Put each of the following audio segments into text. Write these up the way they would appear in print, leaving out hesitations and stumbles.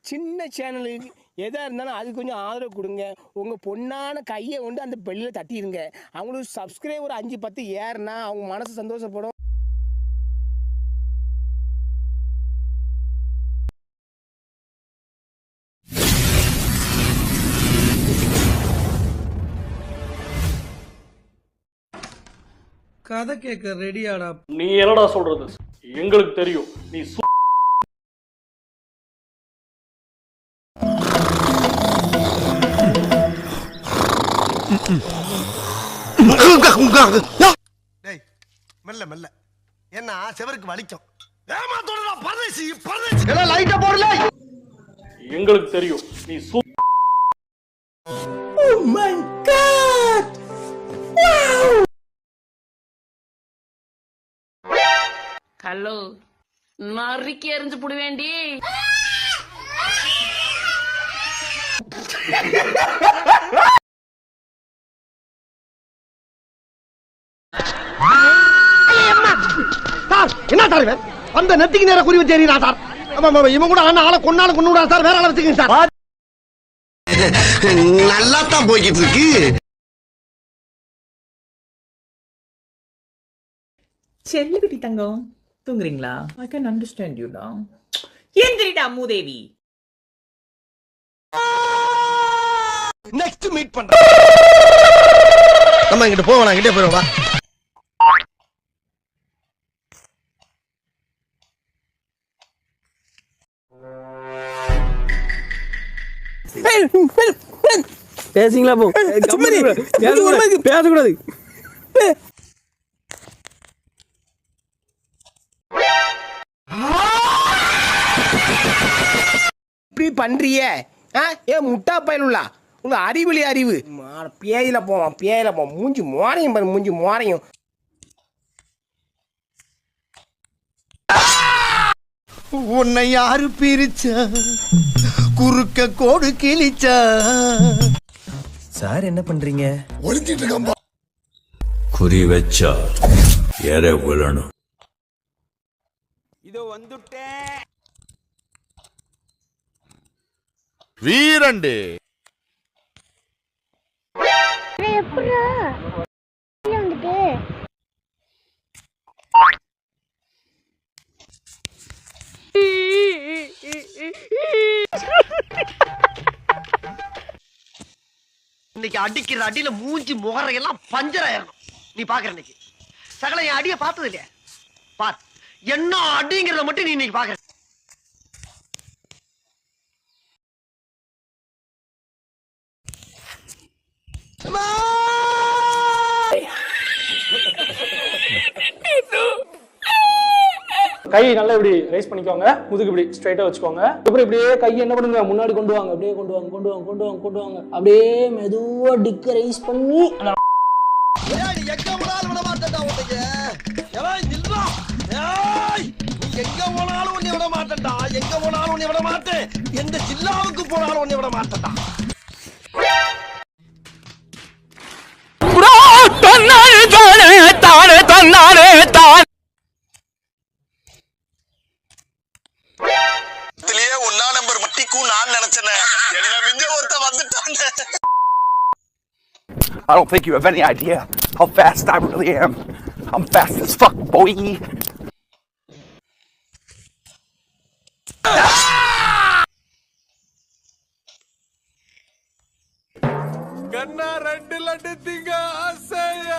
சின்ன சேனலுக்கு எதாக இருந்தாலும் அது கொஞ்சம் ஆதரவு கொடுங்க. உங்கள் பொண்ணான கையை கொண்டு அந்த பெல்லில் தட்டிடுங்க. அவங்களுக்கு சப்ஸ்கிரைபர் 5-10 ஏறுனா அவங்க மனசு சந்தோஷப்படும். கதை கேட்க ரெடியாடா? நீ என்னடா சொல்றது? எங்களுக்கு தெரியும் நீ மெல்ல மெல்ல என்ன செவருக்கு வலிக்கும். எங்களுக்கு தெரியும் நீ ஹலோ, நறுக்கி எறிஞ்சு புடி வேண்டி. என்ன சார் அந்த நெத்திக்கு நேர குறி வச்சு எறியறா சார்? இவன் கூட ஆளை கொன்னாலும் கொண்டு விடா சார். வேற ஆளை வச்சுக்கங்க சார். நல்லா தான் போய்கிட்டு இருக்கு. செல்லுக்குட்டி தங்கம், தூங்குறீங்களா? I can understand you now. எந்திரிடா மூதேவி. நெக்ஸ்ட் மீட் பண்றோம். நம்ம இங்கிட்டு போவோம், இங்கிட்டே போறோம். வா. பேசிங்களா? போ பேசக்கூடாது. இப்படி பண்றிய ஏ முட்டா பயலுள்ளா, உங்க அறிவிலி அறிவு பேயில போவான் மூஞ்சி மோரையும் பாரு, மூஞ்சி மோரையும். உன்னை யாரு பிரிச்சா? குறுக்க கோடு கிழிச்சா? சார் என்ன பண்றீங்க? ஒளிஞ்சிட்டு இருக்கம்பா. குறி வச்சா எற விழணும். இதோ வந்துட்டேன். வீரண்டு இன்னைக்கு அடிக்கிற அடியில மூஞ்சி முகரையெல்லாம் பஞ்சர் ஆயிரணும். நீ பாக்குற இன்னைக்கு சகல என் அடிய பார்த்தது இல்லையா? பார் என்ன அடிங்கிறத மட்டும் நீ இன்னைக்கு பாக்குற. கை நல்லா இப்படி ரைஸ் பண்ணிக்கோங்க, முதுகு இப்படி ஸ்ட்ரைட்டா வச்சுக்கோங்க. அப்புறம் இப்படியே கையை என்ன பண்ணுங்க, முன்னாடி கொண்டு வாங்க. அப்படியே கொண்டு வாங்க. அப்படியே மெதுவா டிக்க ரைஸ் பண்ணி எங்க போனாலும் விட மாட்டேன்டா உன்னைய. எங்க போனாலும் உன்னை விட மாட்டேன்டா. எங்க போனாலும் உன்னை விட மாட்டேன். எந்த ஜில்லாவுக்கு போனாலும் உன்னை விட மாட்டேன்டா. ஒன்னா நம்பர் மட்டிக்கும் நான் நினைச்சேன். என்ன மிஞ்ச ஒருத்த வந்துட்டான். I don't think you have any idea how fast I really am. I'm fast as fuck, boy. கண்ணா ரெண்டு லட்டு திங்க ஆசையா.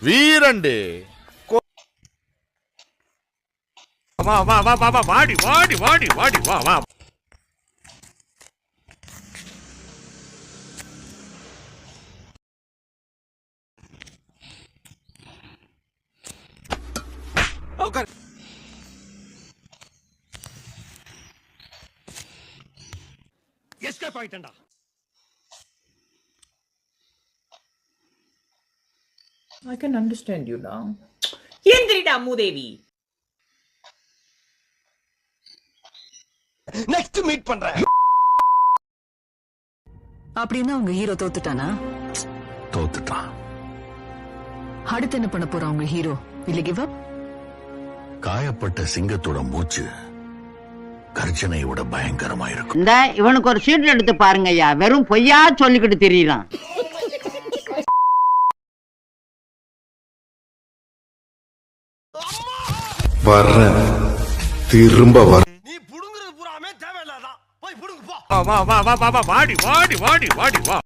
வீரண்டு வா வா வா வா வாடி வாடி வாடி வாடி வா வா. எஸ்கேப் ஆயிட்டேன்டா. I can understand you now. எந்திரிடா மூதேவி. நெக்ஸ்ட் மீட் பண்றேன். அப்படின்னா உங்க ஹீரோ தோத்துட்டானா? தோத்துட்டான். அடுத்து என்ன பண்ண போறான் உங்க ஹீரோ? இல்ல கிவ் அப்? காயப்பட்ட சிங்கத்தோட மூச்சு கர்ஜனையோட பயங்கரமா இருக்கும். இந்த இவனுக்கு ஒரு சீட் எடுத்து பாருங்க ஐயா, வெறும் பொய்யா சொல்லிக்கிட்டு தெரியலாம். வர்றேன், திரும்ப வர. நீ புடுங்குறது பூராமே தேவையில்லாதான். போய் புடுங்கு போ. வா வா வா வா வா வாடி வாடி வாடி வாடி வா.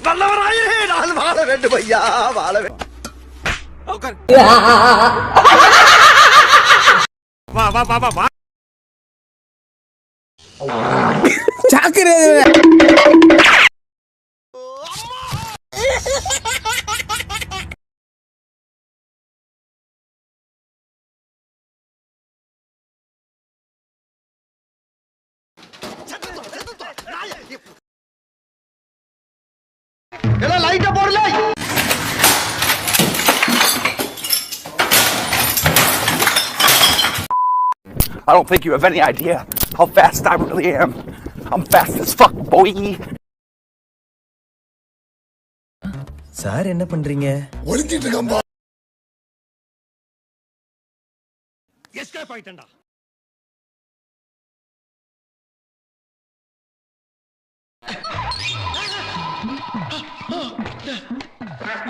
நல்லவராயே நான் வாழ வேண்டும் ஐயா, வாழ வேண்டும். வா வா வா வா வா. சாக்கரே எல்லாம் லைட்டா போடல. I don't think you have any idea how fast I really am. I'm fast as fuck, boy. Sir என்ன பண்றீங்க? ஒளிஞ்சிட்டு இருக்கம்பா. எஸ்கேப் ஆயிட்டேன்டா.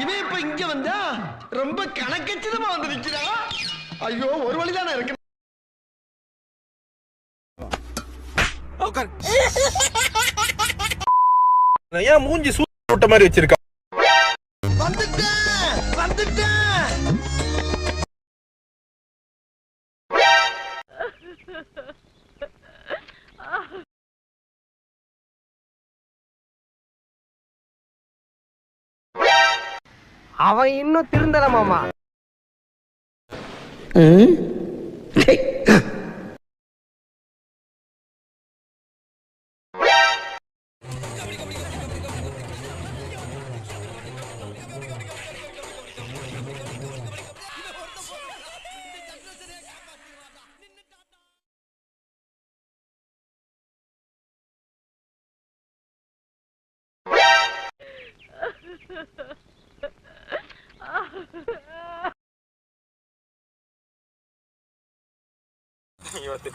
இவன் இப்ப இங்க வந்தா ரொம்ப கணக்கச்சிதமா வந்து நிக்கிறா. ஐயோ, ஒரு வழிதானே இருக்கு. ஏன் மூஞ்சி சூட்ட மாதிரி வச்சிருக்கா? வந்துட்டேன் வந்துட்டேன். அவன் இன்னும் திருந்தல மாமா.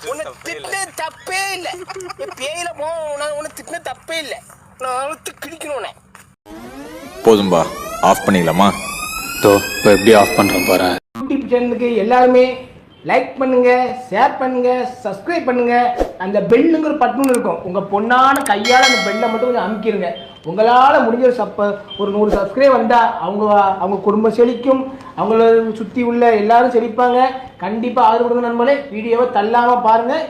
உன்னை திட்டின தப்பே இல்லை. பேயில போ, உன்னை திட்டின தப்பே இல்லை. நான் அழுத்து கிழிக்கணும். போதும்பா, ஆஃப் பண்ணிடலாமா? இப்போ எப்படி ஆஃப் பண்றேன் பாரு. யூடியூப் சேனலுக்கு எல்லாருமே லைக் பண்ணுங்க, ஷேர் பண்ணுங்க, சப்ஸ்கிரைப் பண்ணுங்க. அந்த பெல்லுங்கிற பட்டன் இருக்கும், உங்க பொண்ணான கையால் அந்த பெல்லை மட்டும் கொஞ்சம் அமுக்கிடுங்க. உங்களால் முடிஞ்ச ஒரு 100 சப்ஸ்கிரைப் வந்தால் அவங்க குடும்பம் செழிக்கும், அவங்கள சுற்றி உள்ள எல்லாரும் செழிப்பாங்க. கண்டிப்பாக ஆதரவு கொடுங்க நண்பர்களே. வீடியோவை தள்ளாமல் பாருங்கள்.